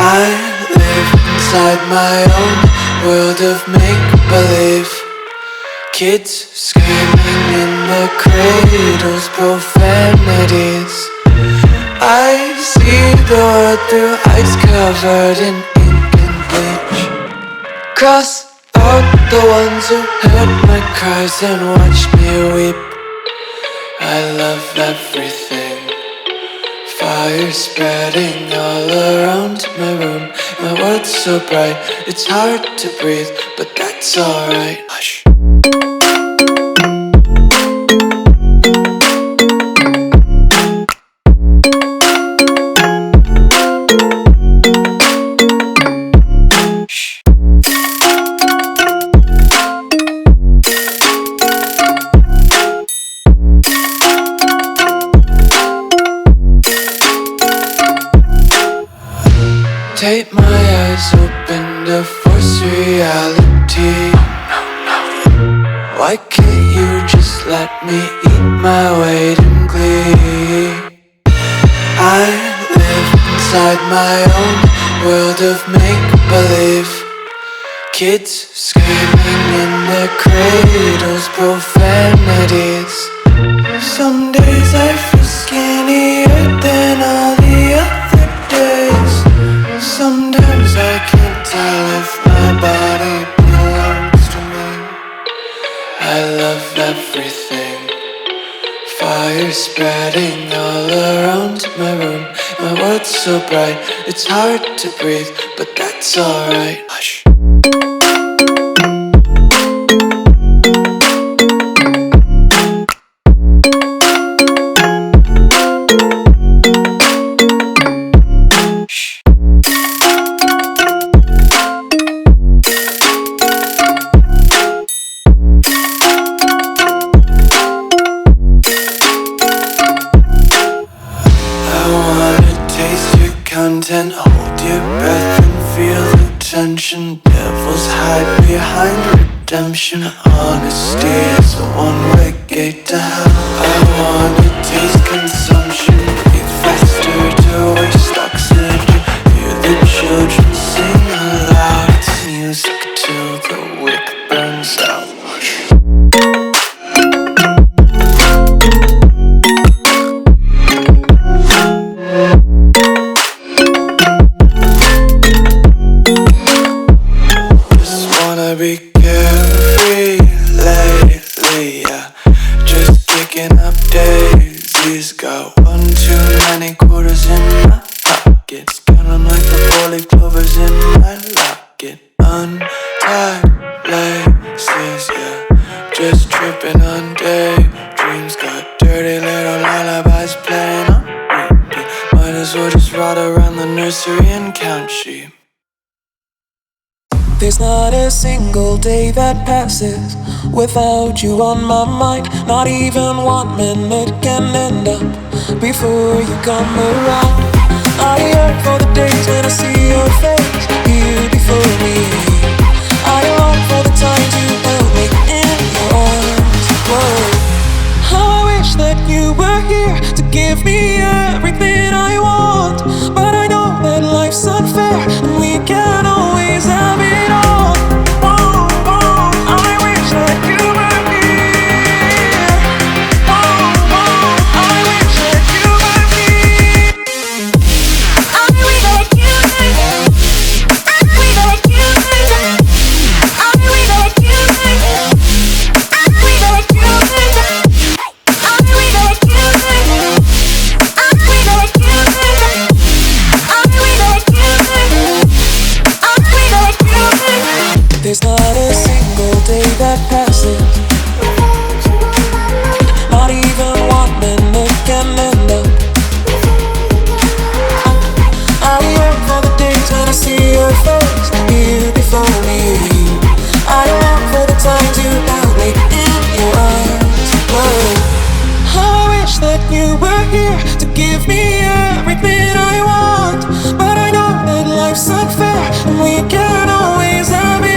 I live inside my own world of make-believe. Kids screaming in their cradles, profanities. I see the world through ice covered in ink and bleach. Cross out the ones who heard my cries and watched me weep. I love everything. Fire spreading all around my room. My world's so bright, it's hard to breathe, but that's alright. Hush. Take my eyes open to force reality. Why can't you just let me eat my weight in glee? I live inside my own world of make-believe. Kids screaming in their cradles, profanities. Some days I feel skinnier than all the other days. Sometimes I can't tell if my body belongs to me. I love everything. Fire spreading all around my room. My world's so bright, it's hard to breathe, but that's alright. Hush. Content, hold your breath and feel the tension. Devils hide behind redemption. Honesty is a one-way gate to hell. I wanna taste consumption, breathe faster to waste oxygen. Hear the nursery and count sheep. There's not a single day that passes without you on my mind. Not even 1 minute can end up before you come around. I yearn for the days when I see your face here before me. I long for the times you held me in your arms. Whoa. How I wish that you were here to give me everything I want. But I know that life's unfair and we can't always have it all. Whoa, whoa, I wish that you were here. Whoa, whoa, I wish that you were here. I wish that you were here. I wish that you were here. I wish that you were here. I wish that you were here. There's not a single day that passes, not even 1 minute can end up. I yearn for the days when I see your face here before me. I long for the times you held me in your arms. Whoa. How I wish that you were here to give me everything I want. But I know that life's unfair and we can't always have it.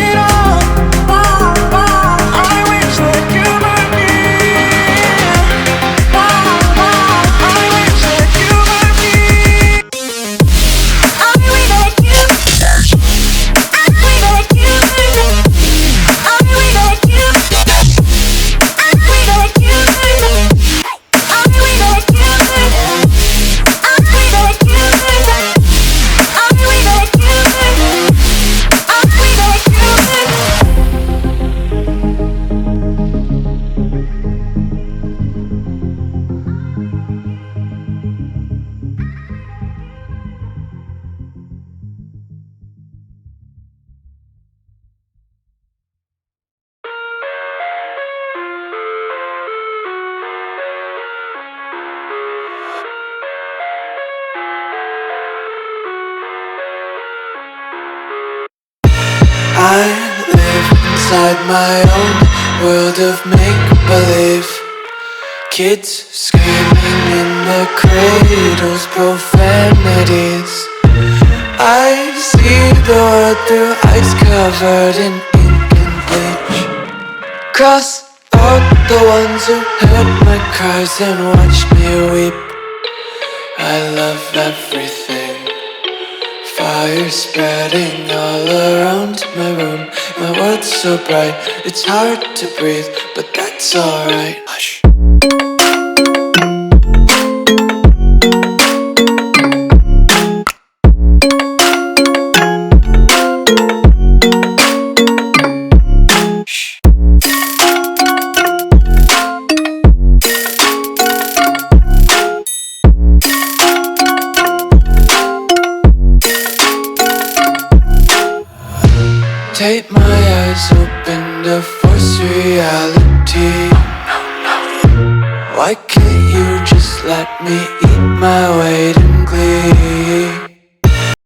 I live inside my own world of make-believe. Kids screaming in their cradles, profanities. I see the world through ice covered in ink and bleach. Cross out the ones who heard my cries and watched me weep. I love everything. Fire spreading all around my room. My world's so bright, it's hard to breathe, but that's alright. Hush. Take my eyes open to force reality. Why can't you just let me eat my weight in